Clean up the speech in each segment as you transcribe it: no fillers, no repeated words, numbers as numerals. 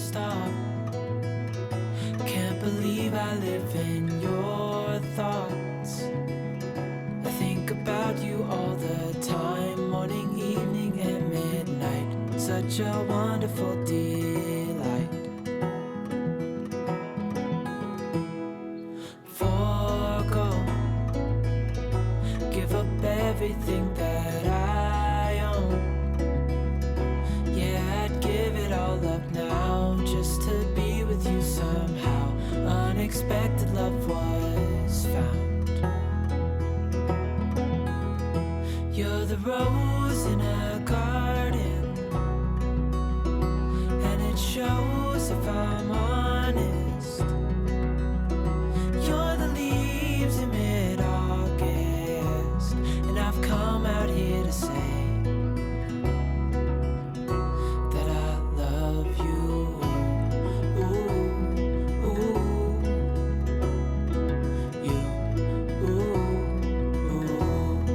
stop. Can't believe I live in your thoughts. I think about you all the time, morning, evening, and midnight. Such a wonderful delight. Forgo, give up everything that I own. Yeah, I'd give it all up now just to be with you somehow. Unexpected love was found. You're the rose in a garden, and it shows if I'm honest. You're the leaves in mid-August, and I've come out here to say that I love you. Ooh, ooh, you, ooh, ooh.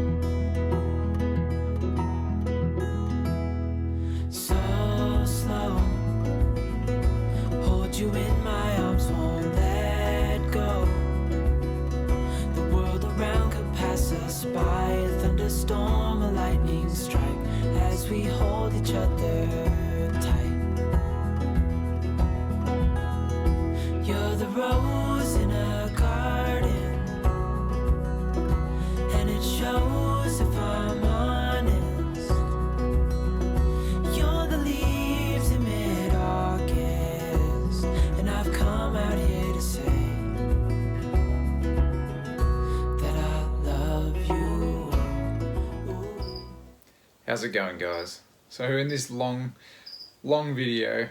So slow, hold you in my arms, won't let go. The world around could pass us by, a thunderstorm, a lightning strike, as we hold each other tight. You're the rose in a garden, and it shows if I'm honest. You're the leaves in mid-August, and I've come out here to say that I love you. Ooh. How's it going, guys? So in this long video,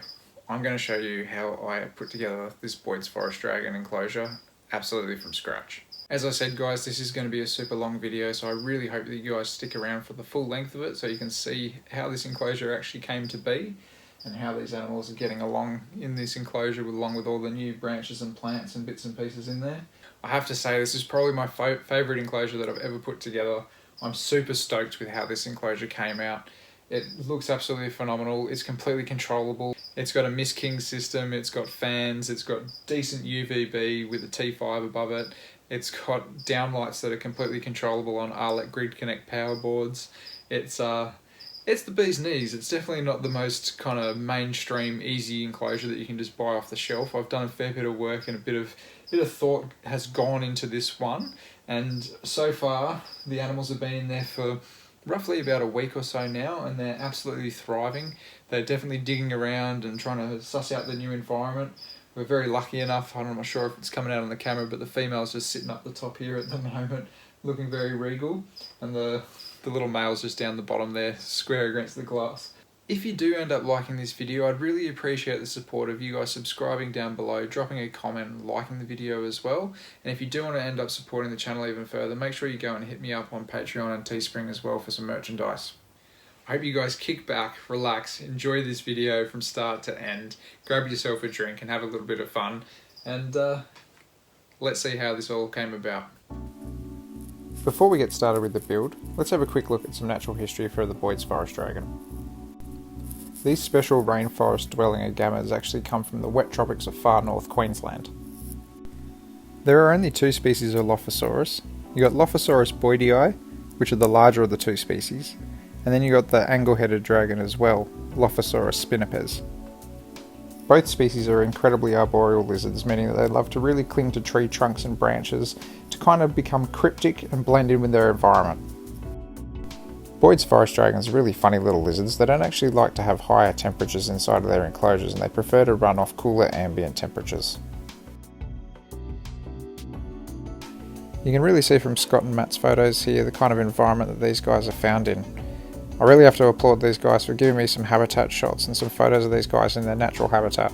I'm going to show you how I put together this Boyds forest dragon enclosure absolutely from scratch. As I said, guys, this is going to be a super long video, so I really hope that you guys stick around for the full length of it so you can see how this enclosure actually came to be and how these animals are getting along in this enclosure along with all the new branches and plants and bits and pieces in there. I have to say, this is probably my favourite enclosure that I've ever put together. I'm super stoked with how this enclosure came out. It looks absolutely phenomenal. It's completely controllable. It's got a Mist King system, it's got fans, it's got decent UVB with a T5 above it. It's got downlights that are completely controllable on Arlet Grid Connect power boards. It's the bee's knees. It's definitely not the most kind of mainstream easy enclosure that you can just buy off the shelf. I've done a fair bit of work and a bit of thought has gone into this one, and so far the animals have been in there for roughly about a week or so now, and they're absolutely thriving. They're definitely digging around and trying to suss out the new environment. We're very lucky enough, I'm not sure if it's coming out on the camera, but the female's just sitting up the top here at the moment, looking very regal, and the little male's just down the bottom there, square against the glass. If you do end up liking this video, I'd really appreciate the support of you guys subscribing down below, dropping a comment and liking the video as well. And if you do want to end up supporting the channel even further, make sure you go and hit me up on Patreon and Teespring as well for some merchandise. I hope you guys kick back, relax, enjoy this video from start to end, grab yourself a drink and have a little bit of fun, and let's see how this all came about. Before we get started with the build, let's have a quick look at some natural history for the Boyds forest dragon. These special rainforest dwelling agamas actually come from the wet tropics of far north Queensland. There are only two species of Lophosaurus. You got Lophosaurus boydii, which are the larger of the two species, and then you got the angle-headed dragon as well, Lophosaurus spinipes. Both species are incredibly arboreal lizards, meaning that they love to really cling to tree trunks and branches to kind of become cryptic and blend in with their environment. Boyds forest dragons are really funny little lizards. They don't actually like to have higher temperatures inside of their enclosures, and they prefer to run off cooler ambient temperatures. You can really see from Scott and Matt's photos here the kind of environment that these guys are found in. I really have to applaud these guys for giving me some habitat shots and some photos of these guys in their natural habitat.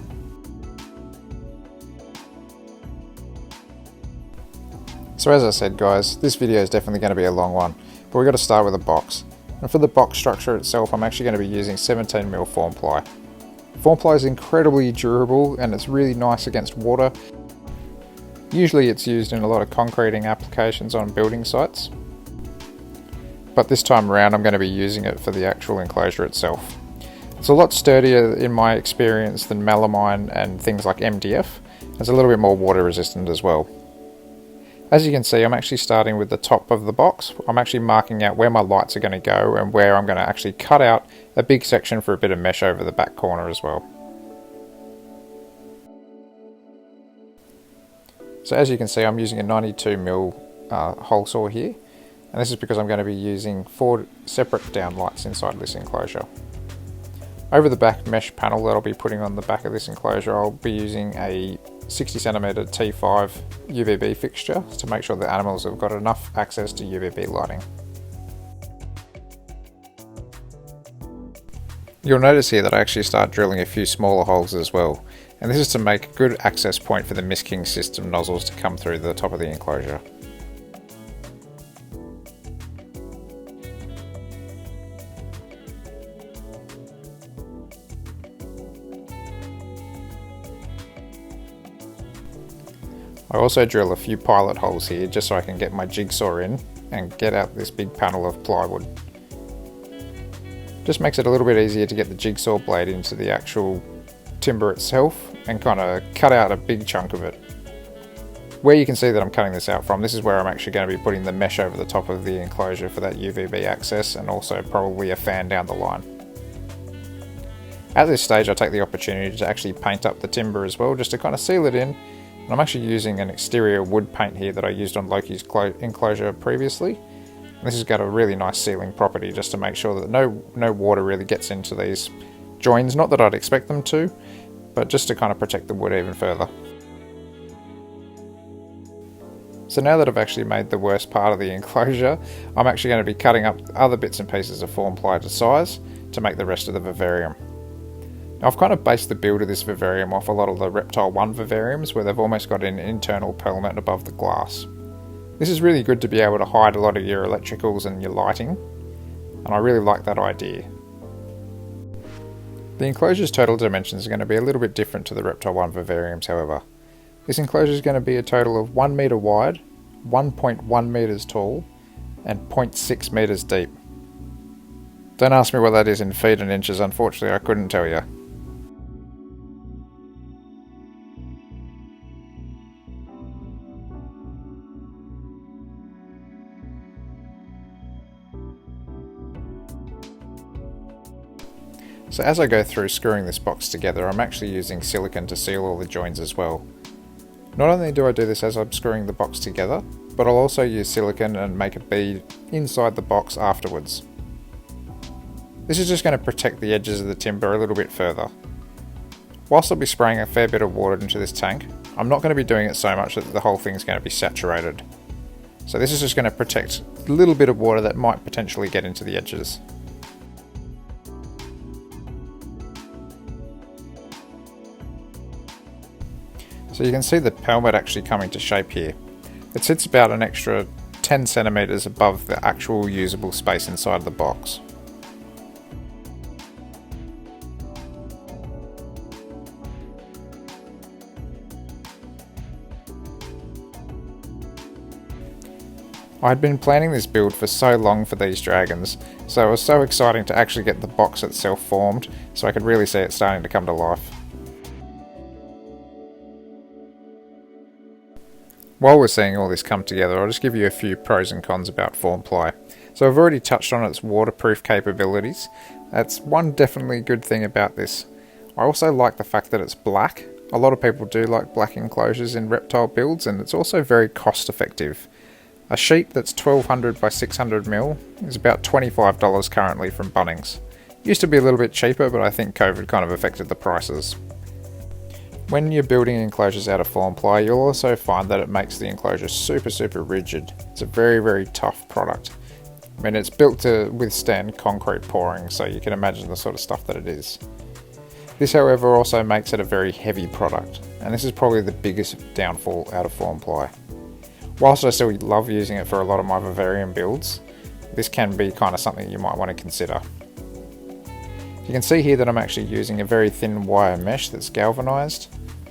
So as I said, guys, this video is definitely going to be a long one, but we've got to start with a box. And for the box structure itself, I'm actually going to be using 17mm form ply. Form ply is incredibly durable and it's really nice against water. Usually it's used in a lot of concreting applications on building sites, but this time around I'm going to be using it for the actual enclosure itself. It's a lot sturdier in my experience than melamine and things like MDF. It's a little bit more water resistant as well. As you can see, I'm actually starting with the top of the box. I'm actually marking out where my lights are going to go and where I'm going to actually cut out a big section for a bit of mesh over the back corner as well. So as you can see, I'm using a 92mm hole saw here, and this is because I'm going to be using 4 separate downlights inside this enclosure. Over the back mesh panel that I'll be putting on the back of this enclosure, I'll be using a 60cm T5 UVB fixture to make sure the animals have got enough access to UVB lighting. You'll notice here that I actually start drilling a few smaller holes as well, and this is to make a good access point for the Mist King system nozzles to come through the top of the enclosure. I also drill a few pilot holes here just so I can get my jigsaw in and get out this big panel of plywood. Just makes it a little bit easier to get the jigsaw blade into the actual timber itself and kind of cut out a big chunk of it. Where you can see that I'm cutting this out from, this is where I'm actually going to be putting the mesh over the top of the enclosure for that UVB access, and also probably a fan down the line. At this stage I take the opportunity to actually paint up the timber as well, just to kind of seal it in. And I'm actually using an exterior wood paint here that I used on Loki's enclosure previously. And this has got a really nice sealing property just to make sure that no water really gets into these joins. Not that I'd expect them to, but just to kind of protect the wood even further. So now that I've actually made the worst part of the enclosure, I'm actually going to be cutting up other bits and pieces of form ply to size to make the rest of the vivarium. Now, I've kind of based the build of this vivarium off a lot of the Reptile 1 vivariums where they've almost got an internal pelmet above the glass. This is really good to be able to hide a lot of your electricals and your lighting, and I really like that idea. The enclosure's total dimensions are going to be a little bit different to the Reptile 1 vivariums, however. This enclosure is going to be a total of 1 metre wide, 1.1 metres tall, and 0.6 metres deep. Don't ask me what that is in feet and inches, unfortunately I couldn't tell you. So as I go through screwing this box together, I'm actually using silicone to seal all the joins as well. Not only do I do this as I'm screwing the box together, but I'll also use silicone and make a bead inside the box afterwards. This is just going to protect the edges of the timber a little bit further. Whilst I'll be spraying a fair bit of water into this tank, I'm not going to be doing it so much that the whole thing's going to be saturated. So this is just going to protect a little bit of water that might potentially get into the edges. So you can see the pelmet actually coming to shape here. It sits about an extra 10 centimeters above the actual usable space inside the box. I'd been planning this build for so long for these dragons, so it was so exciting to actually get the box itself formed so I could really see it starting to come to life. While we're seeing all this come together, I'll just give you a few pros and cons about form ply. So I've already touched on its waterproof capabilities. That's one definitely good thing about this. I also like the fact that it's black. A lot of people do like black enclosures in reptile builds, and it's also very cost effective. A sheet that's 1200 by 600mm is about $25 currently from Bunnings. Used to be a little bit cheaper, but I think COVID kind of affected the prices. When you're building enclosures out of form ply, you'll also find that it makes the enclosure super rigid. It's a very tough product. I mean, it's built to withstand concrete pouring, so you can imagine the sort of stuff that it is. This, however, also makes it a very heavy product, and this is probably the biggest downfall out of form ply. Whilst I still love using it for a lot of my vivarium builds, this can be kind of something you might want to consider. You can see here that I'm actually using a very thin wire mesh that's galvanized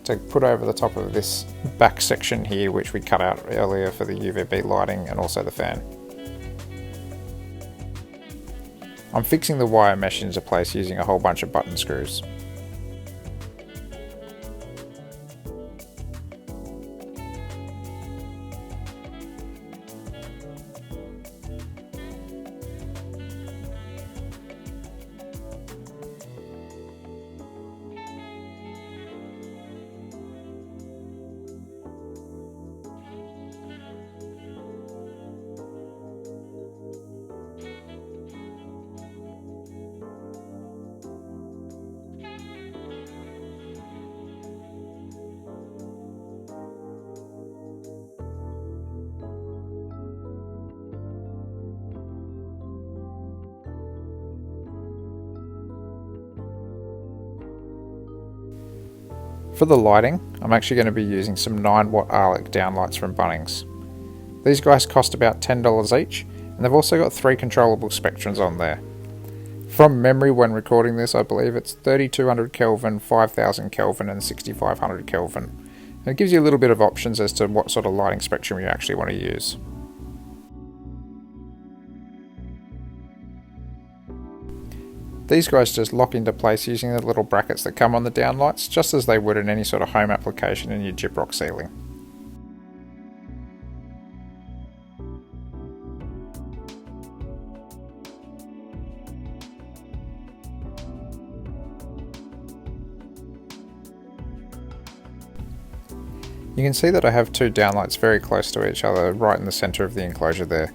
to put over the top of this back section here, which we cut out earlier for the UVB lighting and also the fan. I'm fixing the wire mesh into place using a whole bunch of button screws. For the lighting, I'm actually going to be using some 9-watt Arlic downlights from Bunnings. These guys cost about $10 each, and they've also got 3 controllable spectrums on there. From memory when recording this, I believe it's 3200 Kelvin, 5000 Kelvin and 6500 Kelvin. And it gives you a little bit of options as to what sort of lighting spectrum you actually want to use. These guys just lock into place using the little brackets that come on the downlights, just as they would in any sort of home application in your gyprock ceiling. You can see that I have 2 downlights very close to each other right in the centre of the enclosure there.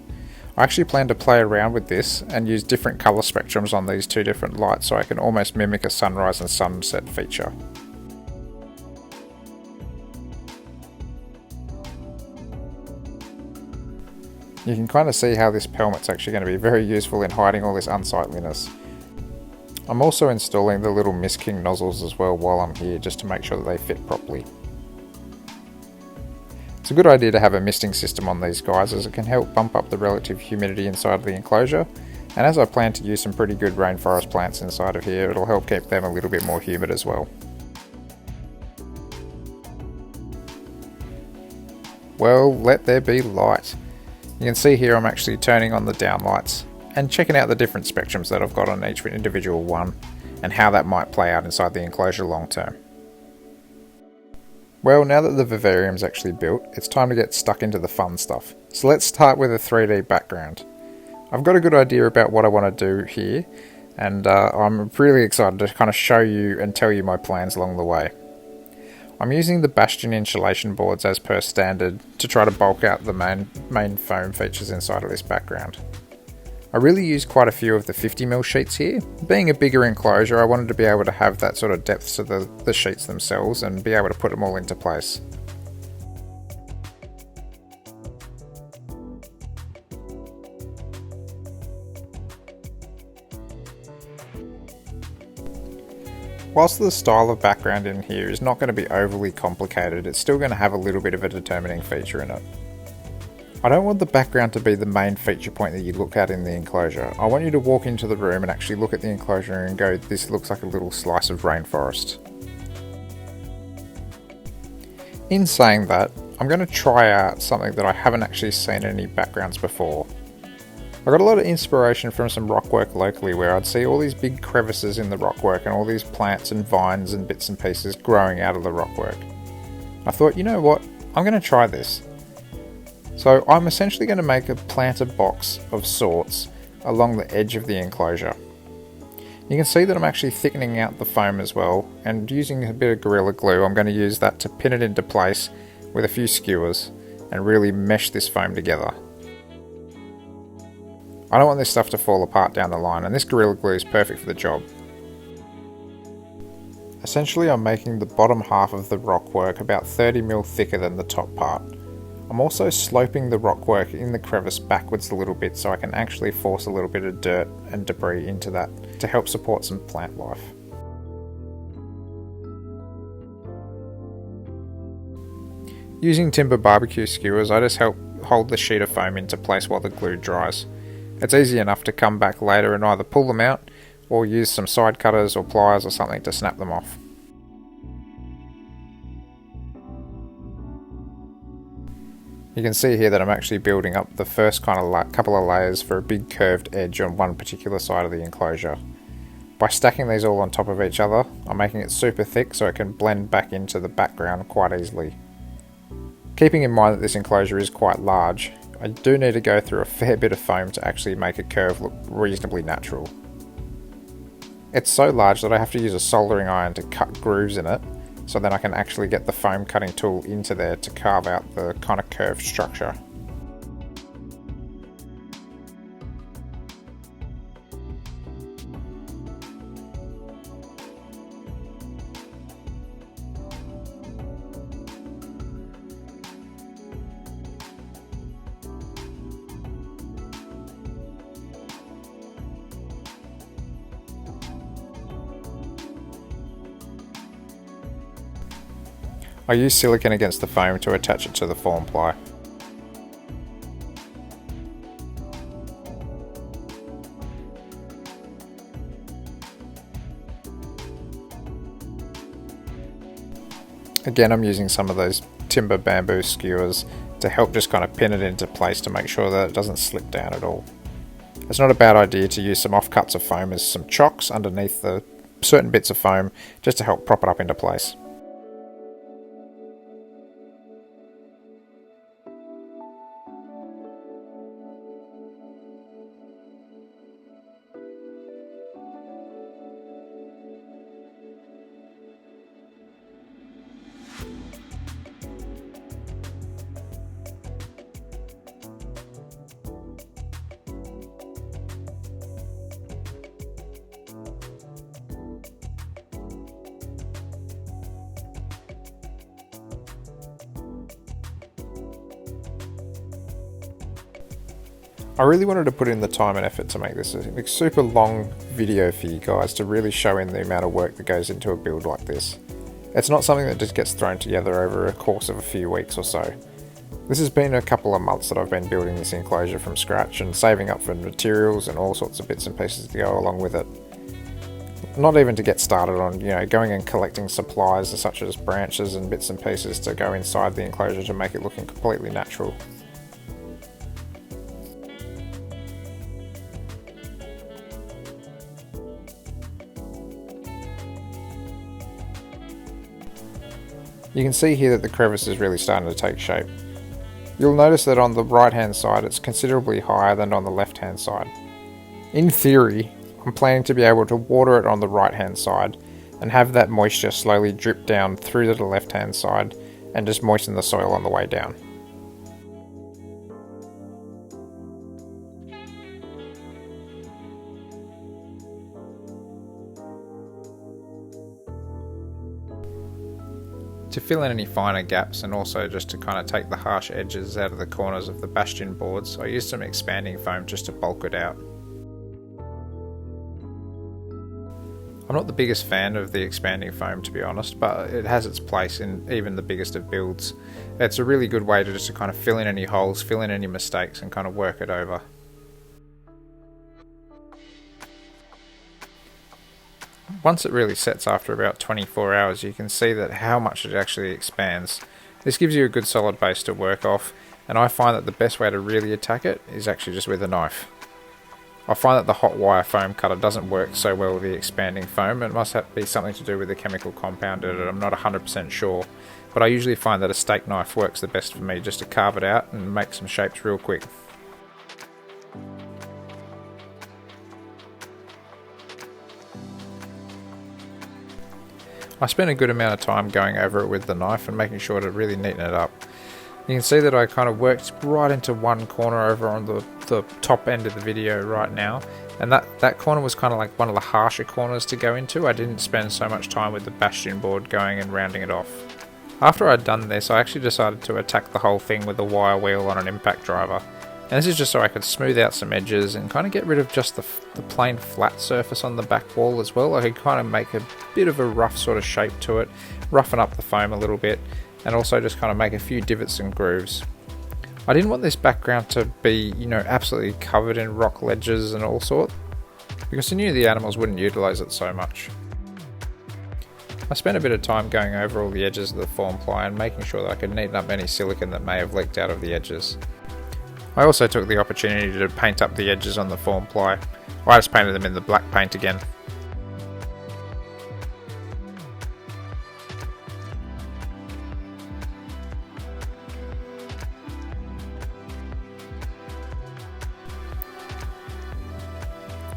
I actually plan to play around with this and use different colour spectrums on these 2 different lights so I can almost mimic a sunrise and sunset feature. You can kind of see how this pelmet's actually going to be very useful in hiding all this unsightliness. I'm also installing the little Mist King nozzles as well while I'm here, just to make sure that they fit properly. It's a good idea to have a misting system on these guys, as it can help bump up the relative humidity inside of the enclosure, and as I plan to use some pretty good rainforest plants inside of here, it'll help keep them a little bit more humid as well. Well, let there be light. You can see here I'm actually turning on the downlights and checking out the different spectrums that I've got on each individual one and how that might play out inside the enclosure long term. Well, now that the vivarium's actually built, it's time to get stuck into the fun stuff. So let's start with a 3D background. I've got a good idea about what I want to do here, and I'm really excited to kind of show you and tell you my plans along the way. I'm using the Bastion insulation boards as per standard to try to bulk out the main foam features inside of this background. I really used quite a few of the 50mm sheets here. Being a bigger enclosure, I wanted to be able to have that sort of depth to the sheets themselves and be able to put them all into place. Whilst the style of background in here is not going to be overly complicated, it's still going to have a little bit of a determining feature in it. I don't want the background to be the main feature point that you look at in the enclosure. I want you to walk into the room and actually look at the enclosure and go, this looks like a little slice of rainforest. In saying that, I'm going to try out something that I haven't actually seen in any backgrounds before. I got a lot of inspiration from some rockwork locally where I'd see all these big crevices in the rockwork and all these plants and vines and bits and pieces growing out of the rockwork. I thought, you know what, I'm going to try this. So I'm essentially going to make a planter box of sorts along the edge of the enclosure. You can see that I'm actually thickening out the foam as well, and using a bit of Gorilla Glue, I'm going to use that to pin it into place with a few skewers and really mesh this foam together. I don't want this stuff to fall apart down the line, and this Gorilla Glue is perfect for the job. Essentially, I'm making the bottom half of the rockwork about 30mm thicker than the top part. I'm also sloping the rockwork in the crevice backwards a little bit so I can actually force a little bit of dirt and debris into that to help support some plant life. Using timber barbecue skewers, I just help hold the sheet of foam into place while the glue dries. It's easy enough to come back later and either pull them out or use some side cutters or pliers or something to snap them off. You can see here that I'm actually building up the first kind of couple of layers for a big curved edge on one particular side of the enclosure. By stacking these all on top of each other, I'm making it super thick so it can blend back into the background quite easily. Keeping in mind that this enclosure is quite large, I do need to go through a fair bit of foam to actually make a curve look reasonably natural. It's so large that I have to use a soldering iron to cut grooves in it, so then I can actually get the foam cutting tool into there to carve out the kind of curved structure. I use silicone against the foam to attach it to the form ply. Again, I'm using some of those timber bamboo skewers to help just kind of pin it into place to make sure that it doesn't slip down at all. It's not a bad idea to use some offcuts of foam as some chocks underneath the certain bits of foam just to help prop it up into place. I really wanted to put in the time and effort to make this a super long video for you guys to really show in the amount of work that goes into a build like this. It's not something that just gets thrown together over a course of a few weeks or so. This has been a couple of months that I've been building this enclosure from scratch and saving up for materials and all sorts of bits and pieces to go along with it. Not even to get started on, going and collecting supplies such as branches and bits and pieces to go inside the enclosure to make it looking completely natural. You can see here that the crevice is really starting to take shape. You'll notice that on the right hand side it's considerably higher than on the left hand side. In theory, I'm planning to be able to water it on the right hand side and have that moisture slowly drip down through to the left hand side and just moisten the soil on the way down. To fill in any finer gaps and also just to kind of take the harsh edges out of the corners of the bastion boards, I used some expanding foam just to bulk it out. I'm not the biggest fan of the expanding foam, to be honest, but it has its place in even the biggest of builds. It's a really good way to just kind of fill in any holes, fill in any mistakes and kind of work it over. Once it really sets after about 24 hours, you can see that how much it actually expands. This gives you a good solid base to work off, and I find that the best way to really attack it is actually just with a knife. I find that the hot wire foam cutter doesn't work so well with the expanding foam. It must be something to do with the chemical compound in it, I'm not 100% sure, but I usually find that a steak knife works the best for me just to carve it out and make some shapes real quick. I spent a good amount of time going over it with the knife and making sure to really neaten it up. You can see that I kind of worked right into one corner over on the top end of the video right now, and that corner was kind of like one of the harsher corners to go into. I didn't spend so much time with the bastion board going and rounding it off. After I'd done this, I actually decided to attack the whole thing with a wire wheel on an impact driver. And this is just so I could smooth out some edges and kind of get rid of just the plain flat surface on the back wall as well. I could kind of make a bit of a rough sort of shape to it, roughen up the foam a little bit, and also just kind of make a few divots and grooves. I didn't want this background to be, absolutely covered in rock ledges and all sorts, because I knew the animals wouldn't utilise it so much. I I spent a bit of time going over all the edges of the form ply and making sure that I could neaten up any silicone that may have leaked out of the edges. I also took the opportunity to paint up the edges on the form ply. I just painted them in the black paint again.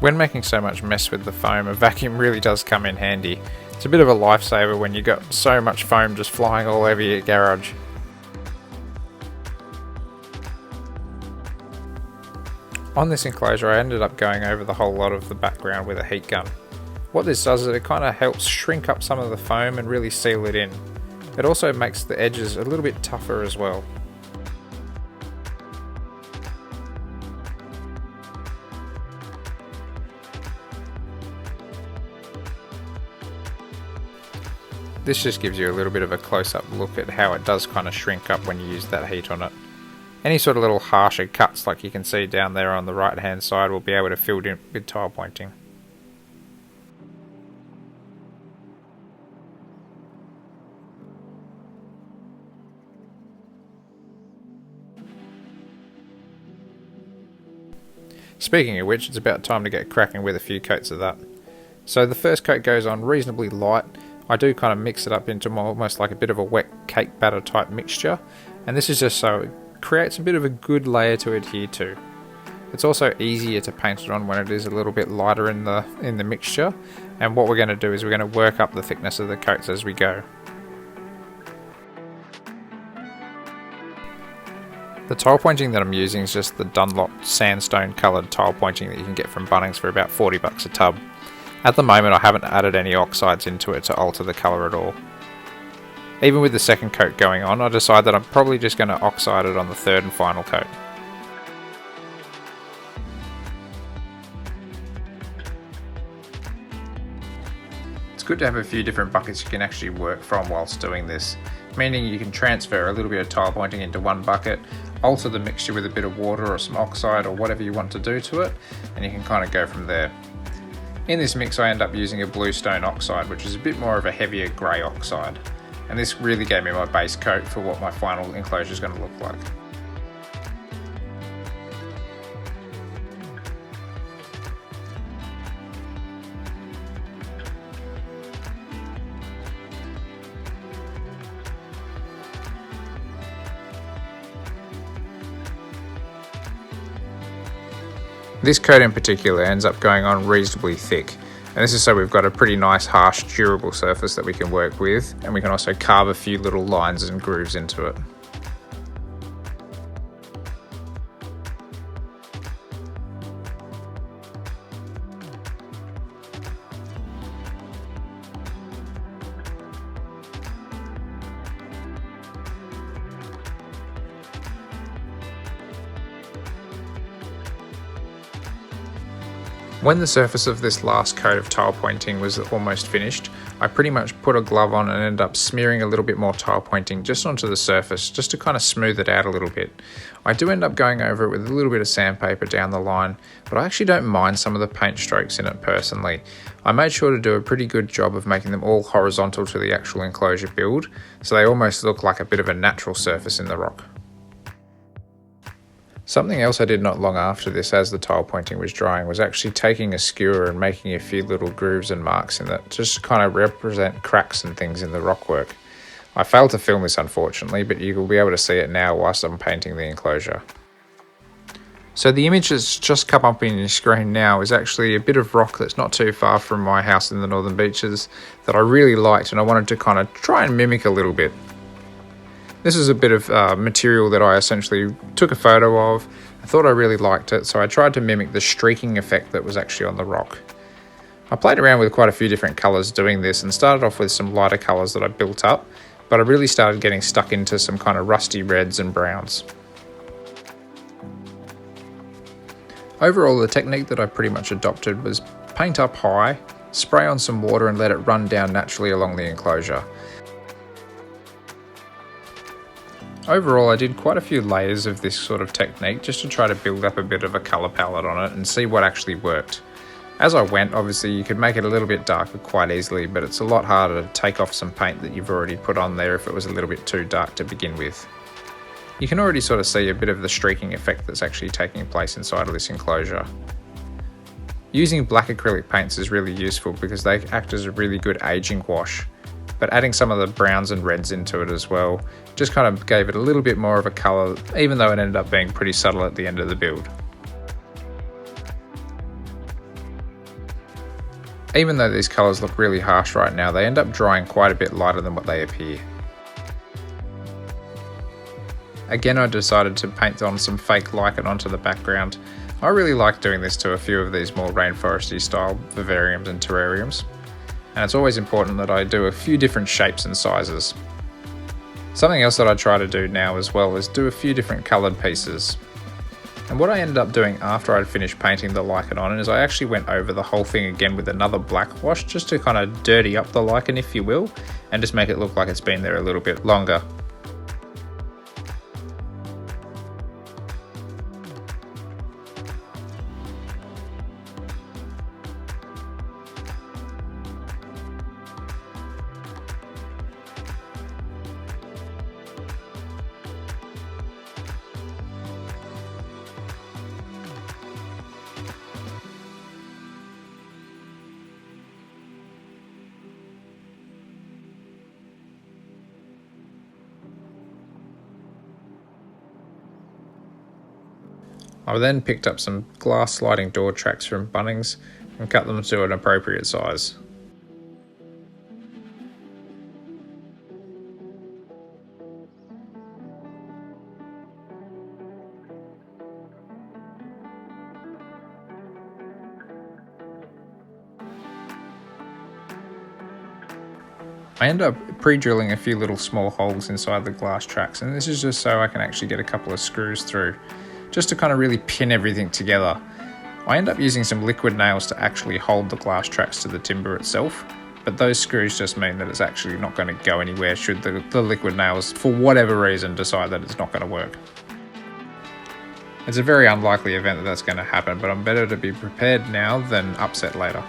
When making so much mess with the foam, a vacuum really does come in handy. It's a bit of a lifesaver when you got so much foam just flying all over your garage. On this enclosure, I ended up going over the whole lot of the background with a heat gun. What this does is it kind of helps shrink up some of the foam and really seal it in. It also makes the edges a little bit tougher as well. This just gives you a little bit of a close-up look at how it does kind of shrink up when you use that heat on it. Any sort of little harsher cuts like you can see down there on the right hand side will be able to fill in with tile pointing. Speaking of which, it's about time to get cracking with a few coats of that. So the first coat goes on reasonably light. I do kind of mix it up into almost like a bit of a wet cake batter type mixture, and this is just so it creates a bit of a good layer to adhere to. It's also easier to paint it on when it is a little bit lighter in the mixture, and what we're going to do is we're going to work up the thickness of the coats as we go. The tile pointing that I'm using is just the Dunlop sandstone coloured tile pointing that you can get from Bunnings for about $40 a tub. At the moment I haven't added any oxides into it to alter the colour at all. Even with the second coat going on, I decided that I'm probably just going to oxide it on the third and final coat. It's good to have a few different buckets you can actually work from whilst doing this, meaning you can transfer a little bit of tile pointing into one bucket, alter the mixture with a bit of water or some oxide or whatever you want to do to it, and you can kind of go from there. In this mix I end up using a bluestone oxide, which is a bit more of a heavier grey oxide, and this really gave me my base coat for what my final enclosure is going to look like. This coat in particular ends up going on reasonably thick, and this is so we've got a pretty nice harsh durable surface that we can work with, and we can also carve a few little lines and grooves into it. When the surface of this last coat of tile pointing was almost finished, I pretty much put a glove on and ended up smearing a little bit more tile pointing just onto the surface, just to kind of smooth it out a little bit. I do end up going over it with a little bit of sandpaper down the line, but I actually don't mind some of the paint strokes in it personally. I made sure to do a pretty good job of making them all horizontal to the actual enclosure build, so they almost look like a bit of a natural surface in the rock. Something else I did not long after this, as the tile pointing was drying, was actually taking a skewer and making a few little grooves and marks in it, just to kind of represent cracks and things in the rockwork. I failed to film this unfortunately, but you will be able to see it now whilst I'm painting the enclosure. So the image that's just come up in your screen now is actually a bit of rock that's not too far from my house in the Northern Beaches that I really liked, and I wanted to kind of try and mimic a little bit. This is a bit of material that I essentially took a photo of. I thought I really liked it, so I tried to mimic the streaking effect that was actually on the rock. I played around with quite a few different colours doing this and started off with some lighter colours that I built up, but I really started getting stuck into some kind of rusty reds and browns. Overall, the technique that I pretty much adopted was paint up high, spray on some water and let it run down naturally along the enclosure. Overall, I did quite a few layers of this sort of technique just to try to build up a bit of a colour palette on it and see what actually worked. As I went, obviously you could make it a little bit darker quite easily, but it's a lot harder to take off some paint that you've already put on there if it was a little bit too dark to begin with. You can already sort of see a bit of the streaking effect that's actually taking place inside of this enclosure. Using black acrylic paints is really useful because they act as a really good aging wash, but adding some of the browns and reds into it as well just kind of gave it a little bit more of a colour, even though it ended up being pretty subtle at the end of the build. Even though these colours look really harsh right now, they end up drying quite a bit lighter than what they appear. Again, I decided to paint on some fake lichen onto the background. I really like doing this to a few of these more rainforesty style vivariums and terrariums, and it's always important that I do a few different shapes and sizes. Something else that I try to do now as well is do a few different coloured pieces. And what I ended up doing after I'd finished painting the lichen on is I actually went over the whole thing again with another black wash just to kind of dirty up the lichen, if you will, and just make it look like it's been there a little bit longer. I then picked up some glass sliding door tracks from Bunnings and cut them to an appropriate size. I end up pre-drilling a few little small holes inside the glass tracks, and this is just so I can actually get a couple of screws through, just to kind of really pin everything together. I end up using some liquid nails to actually hold the glass tracks to the timber itself, but those screws just mean that it's actually not going to go anywhere should the liquid nails, for whatever reason, decide that it's not going to work. It's a very unlikely event that that's going to happen, but I'm better to be prepared now than upset later.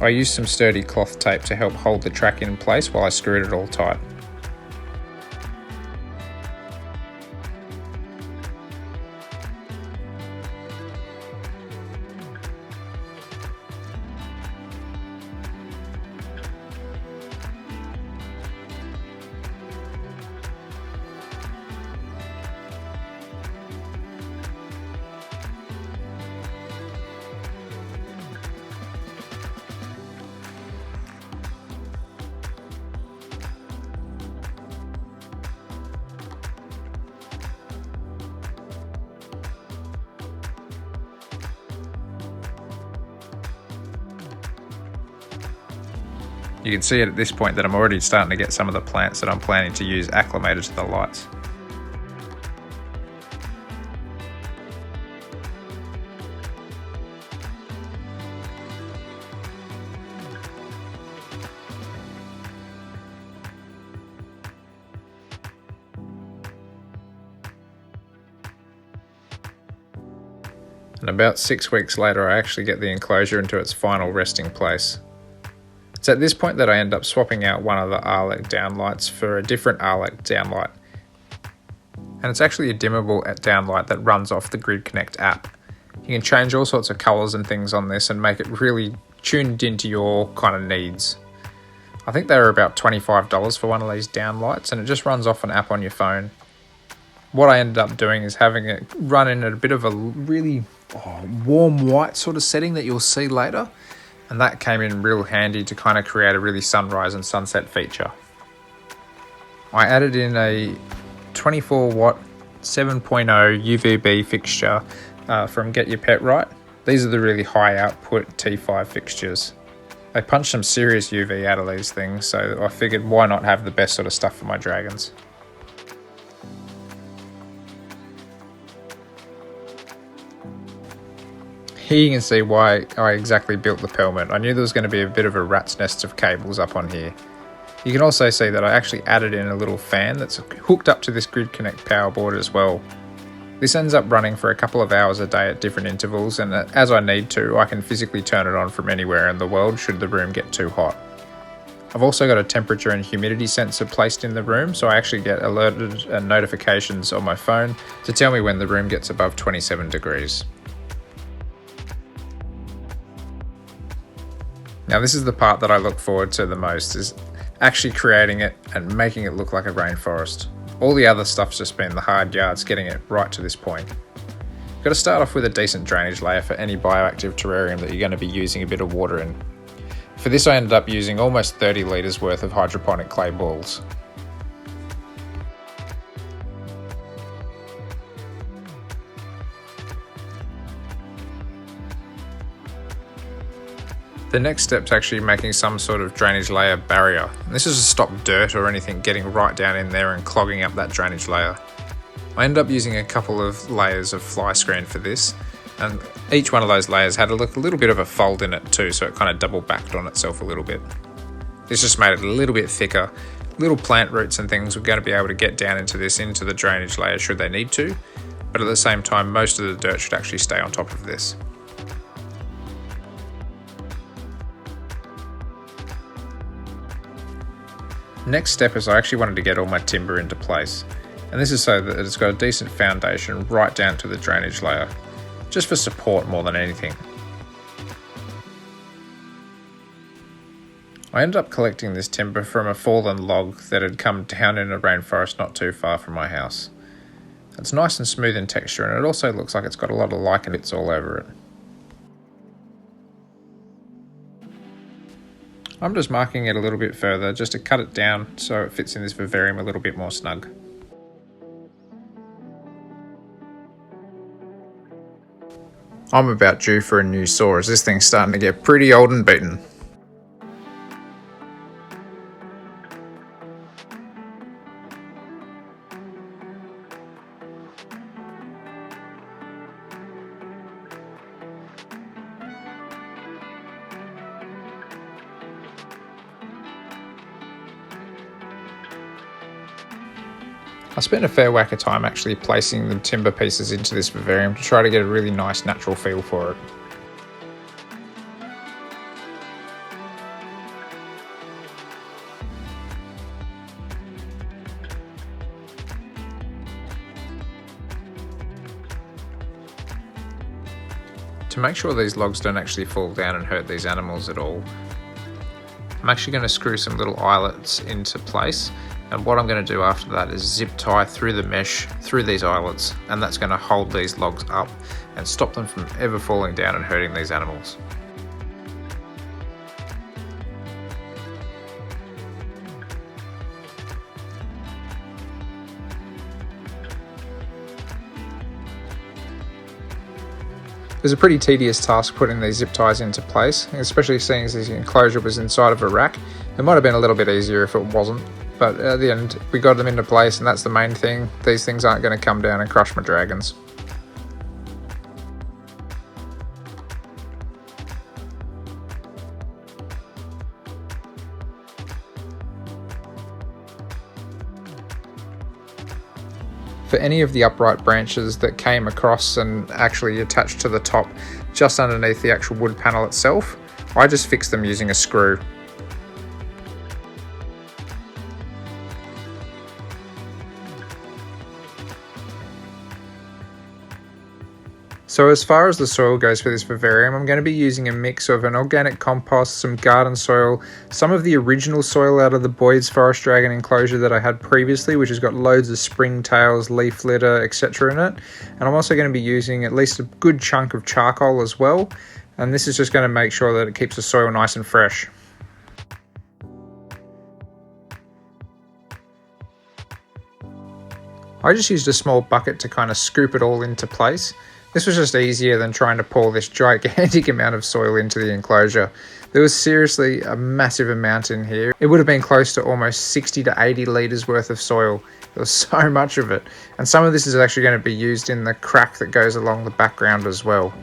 I used some sturdy cloth tape to help hold the track in place while I screwed it all tight. You can see it at this point that I'm already starting to get some of the plants that I'm planning to use acclimated to the lights. And about 6 weeks later, I actually get the enclosure into its final resting place. It's at this point that I end up swapping out one of the Arlec downlights for a different Arlec downlight. And it's actually a dimmable downlight that runs off the Grid Connect app. You can change all sorts of colours and things on this and make it really tuned into your kind of needs. I think they were about $25 for one of these downlights, and it just runs off an app on your phone. What I ended up doing is having it run in at a bit of a really warm white sort of setting that you'll see later. And that came in real handy to kind of create a really sunrise and sunset feature. I added in a 24 watt 7.0 UVB fixture from Get Your Pet Right. These are the really high output T5 fixtures. They punch some serious UV out of these things, so I figured why not have the best sort of stuff for my dragons. Here you can see why I exactly built the pelmet. I knew there was going to be a bit of a rat's nest of cables up on here. You can also see that I actually added in a little fan that's hooked up to this Grid Connect power board as well. This ends up running for a couple of hours a day at different intervals, and as I need to, I can physically turn it on from anywhere in the world should the room get too hot. I've also got a temperature and humidity sensor placed in the room, so I actually get alerted and notifications on my phone to tell me when the room gets above 27 degrees. Now this is the part that I look forward to the most, is actually creating it and making it look like a rainforest. All the other stuff's just been the hard yards getting it right to this point. Got to start off with a decent drainage layer for any bioactive terrarium that you're going to be using a bit of water in. For this I ended up using almost 30 litres worth of hydroponic clay balls. The next step's actually making some sort of drainage layer barrier. And this is to stop dirt or anything getting right down in there and clogging up that drainage layer. I ended up using a couple of layers of fly screen for this, and each one of those layers had a little bit of a fold in it too, so it kind of double backed on itself a little bit. This just made it a little bit thicker. Little plant roots and things were going to be able to get down into the drainage layer should they need to, but at the same time most of the dirt should actually stay on top of this. Next step is I actually wanted to get all my timber into place, and this is so that it's got a decent foundation right down to the drainage layer, just for support more than anything. I ended up collecting this timber from a fallen log that had come down in a rainforest not too far from my house. It's nice and smooth in texture, and it also looks like it's got a lot of lichen bits all over it. I'm just marking it a little bit further just to cut it down so it fits in this vivarium a little bit more snug. I'm about due for a new saw as this thing's starting to get pretty old and beaten. I spent a fair whack of time actually placing the timber pieces into this vivarium to try to get a really nice natural feel for it. To make sure these logs don't actually fall down and hurt these animals at all, I'm actually going to screw some little eyelets into place, and what I'm going to do after that is zip tie through the mesh through these eyelets, and that's going to hold these logs up and stop them from ever falling down and hurting these animals. It was a pretty tedious task putting these zip ties into place, especially seeing as this enclosure was inside of a rack. It might have been a little bit easier if it wasn't, but at the end we got them into place, and that's the main thing. These things aren't going to come down and crush my dragons. For any of the upright branches that came across and actually attached to the top just underneath the actual wood panel itself, I just fixed them using a screw. So as far as the soil goes for this vivarium, I'm going to be using a mix of an organic compost, some garden soil, some of the original soil out of the Boyds forest dragon enclosure that I had previously, which has got loads of springtails, leaf litter, etc. in it. And I'm also going to be using at least a good chunk of charcoal as well. And this is just going to make sure that it keeps the soil nice and fresh. I just used a small bucket to kind of scoop it all into place. This was just easier than trying to pour this gigantic amount of soil into the enclosure. There was seriously a massive amount in here. It would have been close to almost 60 to 80 litres worth of soil. There was so much of it. And some of this is actually going to be used in the crack that goes along the background as well.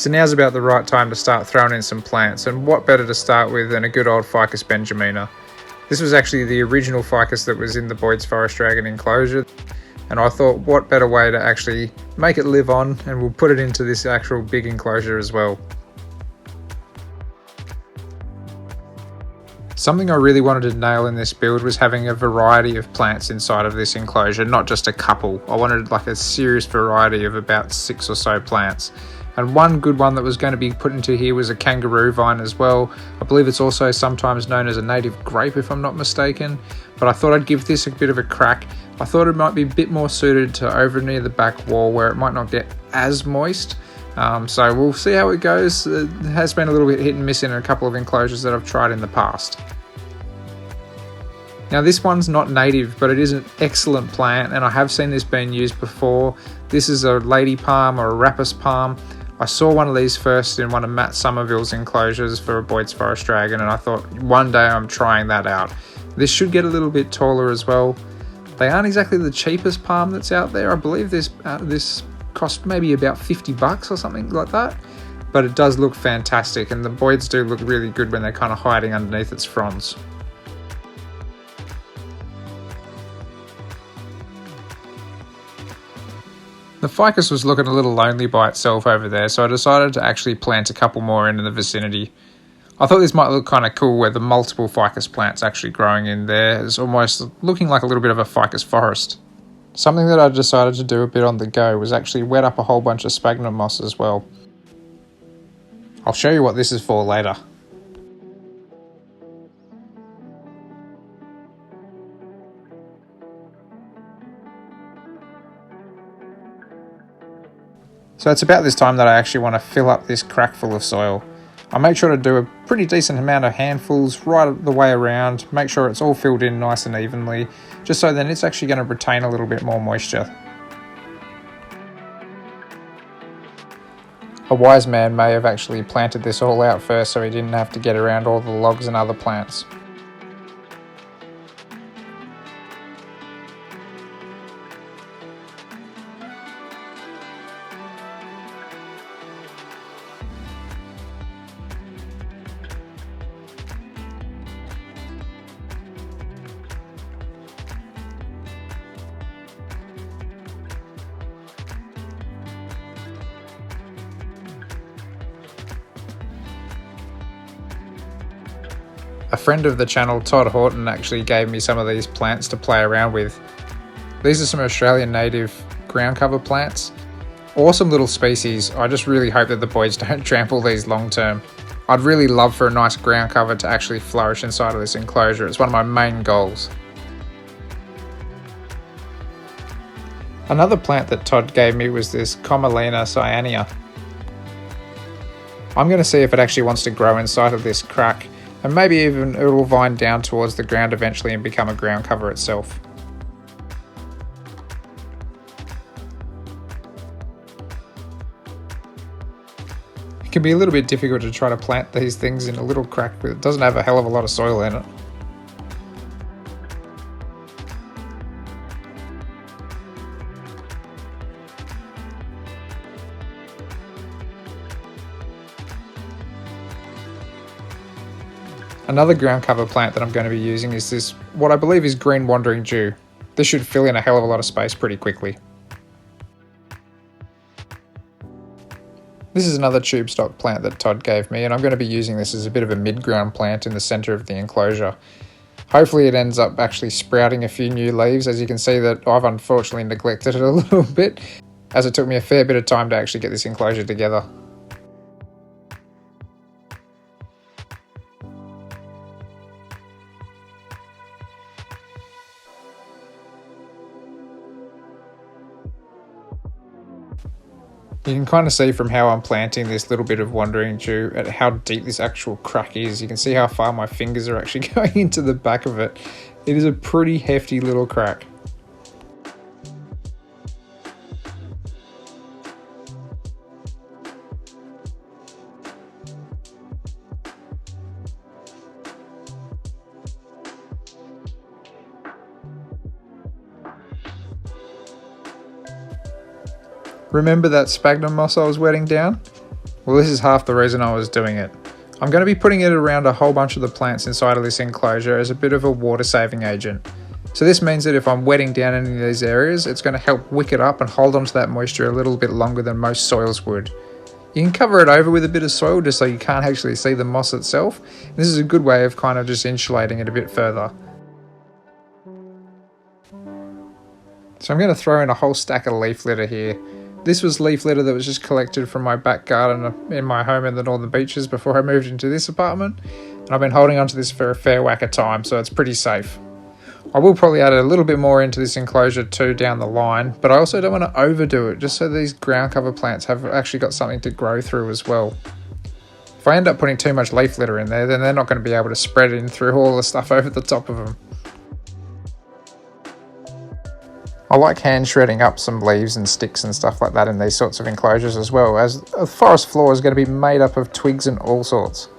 So now's about the right time to start throwing in some plants, and what better to start with than a good old Ficus benjamina. This was actually the original ficus that was in the Boyds forest dragon enclosure, and I thought what better way to actually make it live on, and we'll put it into this actual big enclosure as well. Something I really wanted to nail in this build was having a variety of plants inside of this enclosure, not just a couple. I wanted like a serious variety of about 6 or so plants. And one good one that was going to be put into here was a kangaroo vine as well. I believe it's also sometimes known as a native grape if I'm not mistaken. But I thought I'd give this a bit of a crack. I thought it might be a bit more suited to over near the back wall where it might not get as moist. So we'll see how it goes. It has been a little bit hit and miss in a couple of enclosures that I've tried in the past. Now this one's not native, but it is an excellent plant, and I have seen this being used before. This is a lady palm or a rapis palm. I saw one of these first in one of Matt Summerville's enclosures for a Boyds forest dragon, and I thought one day I'm trying that out. This should get a little bit taller as well. They aren't exactly the cheapest palm that's out there. I believe this cost maybe about $50 or something like that, but it does look fantastic, and the Boyds do look really good when they're kind of hiding underneath its fronds. The ficus was looking a little lonely by itself over there, so I decided to actually plant a couple more in the vicinity. I thought this might look kind of cool where the multiple ficus plants actually growing in there is almost looking like a little bit of a ficus forest. Something that I decided to do a bit on the go was actually wet up a whole bunch of sphagnum moss as well. I'll show you what this is for later. So it's about this time that I actually want to fill up this crack full of soil. I make sure to do a pretty decent amount of handfuls right the way around, make sure it's all filled in nice and evenly, just so then it's actually going to retain a little bit more moisture. A wise man may have actually planted this all out first so he didn't have to get around all the logs and other plants. A friend of the channel, Todd Horton, actually gave me some of these plants to play around with. These are some Australian native ground cover plants. Awesome little species. I just really hope that the Boyds don't trample these long term. I'd really love for a nice ground cover to actually flourish inside of this enclosure. It's one of my main goals. Another plant that Todd gave me was this Comelina cyanea. I'm going to see if it actually wants to grow inside of this crack, and maybe even it will vine down towards the ground eventually and become a ground cover itself. It can be a little bit difficult to try to plant these things in a little crack, but it doesn't have a hell of a lot of soil in it. Another ground cover plant that I'm going to be using is this, what I believe is green wandering dew. This should fill in a hell of a lot of space pretty quickly. This is another tube stock plant that Todd gave me, and I'm going to be using this as a bit of a mid-ground plant in the centre of the enclosure. Hopefully it ends up actually sprouting a few new leaves. As you can see that I've unfortunately neglected it a little bit, as it took me a fair bit of time to actually get this enclosure together. You can kind of see from how I'm planting this little bit of wandering dew at how deep this actual crack is. You can see how far my fingers are actually going into the back of it. It is a pretty hefty little crack. Remember that sphagnum moss I was wetting down? Well, this is half the reason I was doing it. I'm going to be putting it around a whole bunch of the plants inside of this enclosure as a bit of a water saving agent. So this means that if I'm wetting down any of these areas, it's going to help wick it up and hold onto that moisture a little bit longer than most soils would. You can cover it over with a bit of soil just so you can't actually see the moss itself. This is a good way of kind of just insulating it a bit further. So I'm going to throw in a whole stack of leaf litter here. This was leaf litter that was just collected from my back garden in my home in the Northern Beaches before I moved into this apartment. And I've been holding onto this for a fair whack of time, so it's pretty safe. I will probably add a little bit more into this enclosure too down the line, but I also don't want to overdo it, just so these ground cover plants have actually got something to grow through as well. If I end up putting too much leaf litter in there, then they're not going to be able to spread in through all the stuff over the top of them. I like hand shredding up some leaves and sticks and stuff like that in these sorts of enclosures as well, as a forest floor is going to be made up of twigs and all sorts.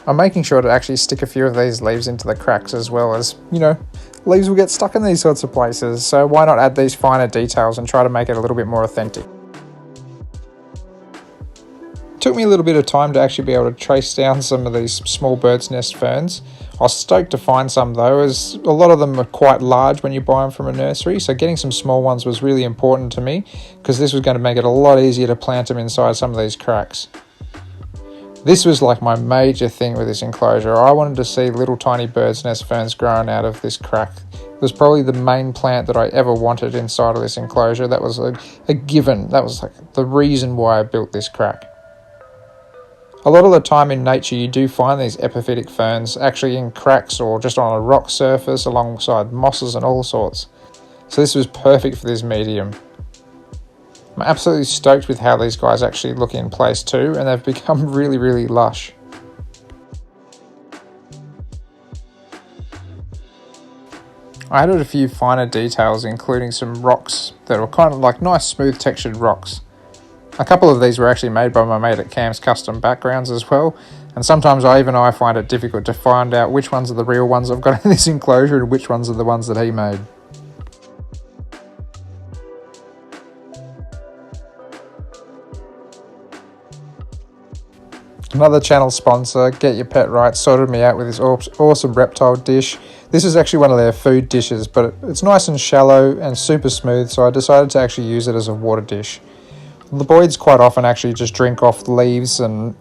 I'm making sure to actually stick a few of these leaves into the cracks as well, as, leaves will get stuck in these sorts of places, so why not add these finer details and try to make it a little bit more authentic. It took me a little bit of time to actually be able to trace down some of these small bird's nest ferns. I was stoked to find some though, as a lot of them are quite large when you buy them from a nursery, so getting some small ones was really important to me, because this was going to make it a lot easier to plant them inside some of these cracks. This was like my major thing with this enclosure. I wanted to see little tiny bird's nest ferns growing out of this crack. It was probably the main plant that I ever wanted inside of this enclosure. That was a given. That was like the reason why I built this crack. A lot of the time in nature you do find these epiphytic ferns actually in cracks or just on a rock surface alongside mosses and all sorts. So this was perfect for this medium. I'm absolutely stoked with how these guys actually look in place too, and they've become really, really lush. I added a few finer details, including some rocks that were kind of like nice smooth textured rocks. A couple of these were actually made by my mate at Cam's Custom Backgrounds as well, and sometimes I find it difficult to find out which ones are the real ones I've got in this enclosure and which ones are the ones that he made. Another channel sponsor, Get Your Pet Right, sorted me out with this awesome Reptile Dish. This is actually one of their food dishes, but it's nice and shallow and super smooth, so I decided to actually use it as a water dish. The Boyds quite often actually just drink off leaves and,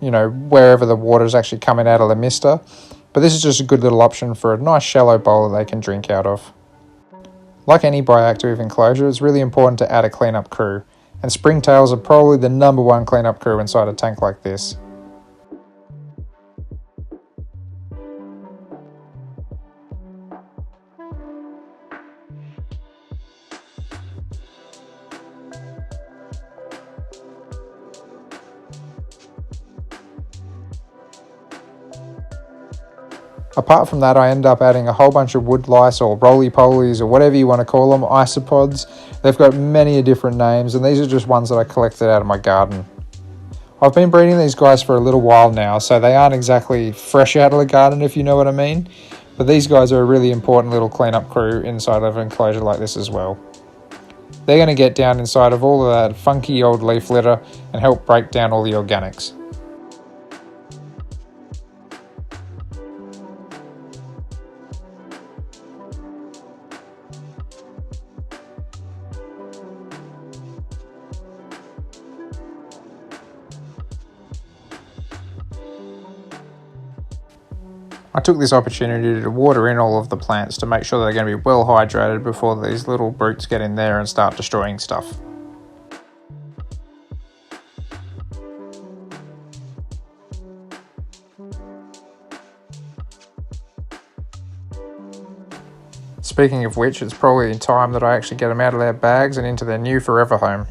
wherever the water is actually coming out of the mister, but this is just a good little option for a nice shallow bowl that they can drink out of. Like any bioactive enclosure, it's really important to add a cleanup crew, and springtails are probably the number one cleanup crew inside a tank like this. Apart from that, I end up adding a whole bunch of wood lice or roly-polies or whatever you want to call them, isopods. They've got many different names, and these are just ones that I collected out of my garden. I've been breeding these guys for a little while now, so they aren't exactly fresh out of the garden, if you know what I mean. But these guys are a really important little cleanup crew inside of an enclosure like this as well. They're going to get down inside of all of that funky old leaf litter and help break down all the organics. I took this opportunity to water in all of the plants to make sure they're going to be well hydrated before these little brutes get in there and start destroying stuff. Speaking of which, it's probably time that I actually get them out of their bags and into their new forever home.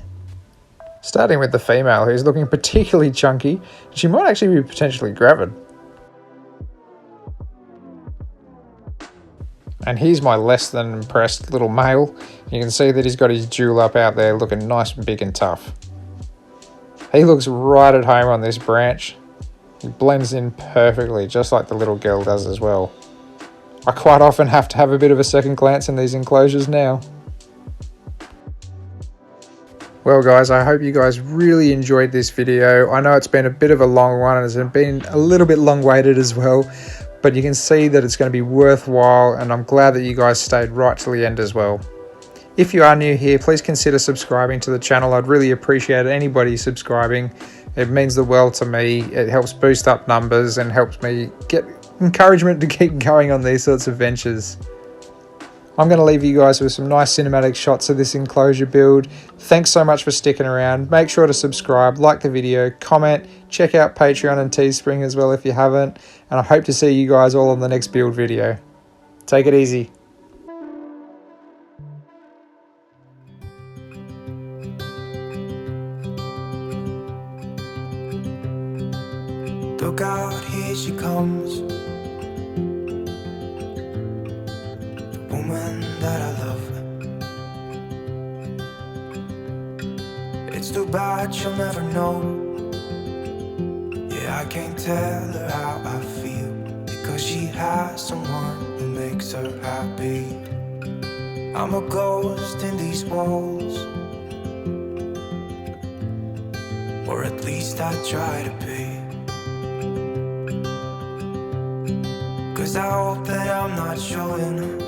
Starting with the female, who's looking particularly chunky. She might actually be potentially gravid. And here's my less than impressed little male. You can see that he's got his jewel up out there looking nice and big and tough. He looks right at home on this branch. He blends in perfectly, just like the little girl does as well. I quite often have to have a bit of a second glance in these enclosures now. Well guys, I hope you guys really enjoyed this video. I know it's been a bit of a long one and it's been a little bit long waited as well, but you can see that it's going to be worthwhile, and I'm glad that you guys stayed right till the end as well. If you are new here, please consider subscribing to the channel. I'd really appreciate anybody subscribing. It means the world to me. It helps boost up numbers and helps me get encouragement to keep going on these sorts of ventures. I'm going to leave you guys with some nice cinematic shots of this enclosure build. Thanks so much for sticking around. Make sure to subscribe, like the video, comment, check out Patreon and Teespring as well if you haven't, and I hope to see you guys all on the next build video. Take it easy. Look out, here she comes, the woman that I love. It's too bad she'll never know. Yeah, I can't tell her how I feel, because she has someone who makes her happy. I'm a ghost in these walls, or at least I try to be. 'Cause I hope that I'm not showing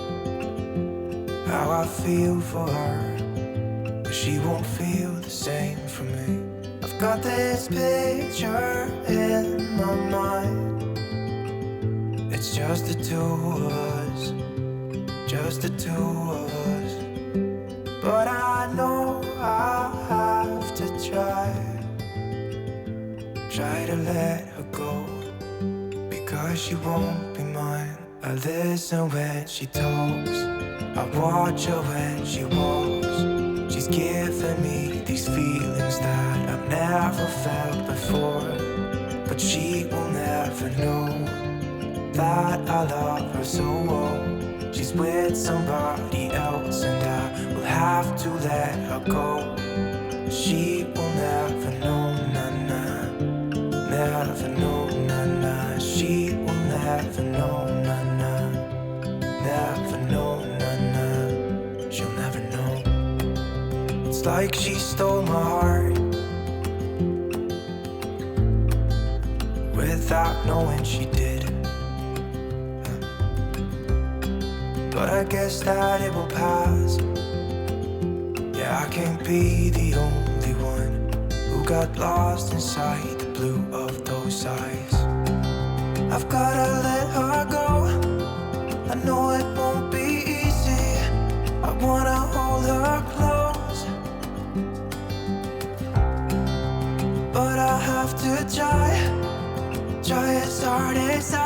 how I feel for her, but she won't feel the same for me. I've got this picture in my mind. It's just the two of us, just the two of us. But I know I have to try to let her go, because she won't be mine. I listen when she talks, I watch her when she walks. She's giving me these feelings that I've never felt before, but she will never know that I love her so well. She's with somebody else and I will have to let her go. She will never know, na-na, never know, na-na. She will never know, na-na, never know, na-na. She'll never know. It's like she stole my heart without knowing she did. But I guess that it will pass. Yeah, I can't be the only one who got lost inside the blue of those eyes. I've gotta let her go. I know it won't be easy. I wanna hold her close, but I have to try as hard as I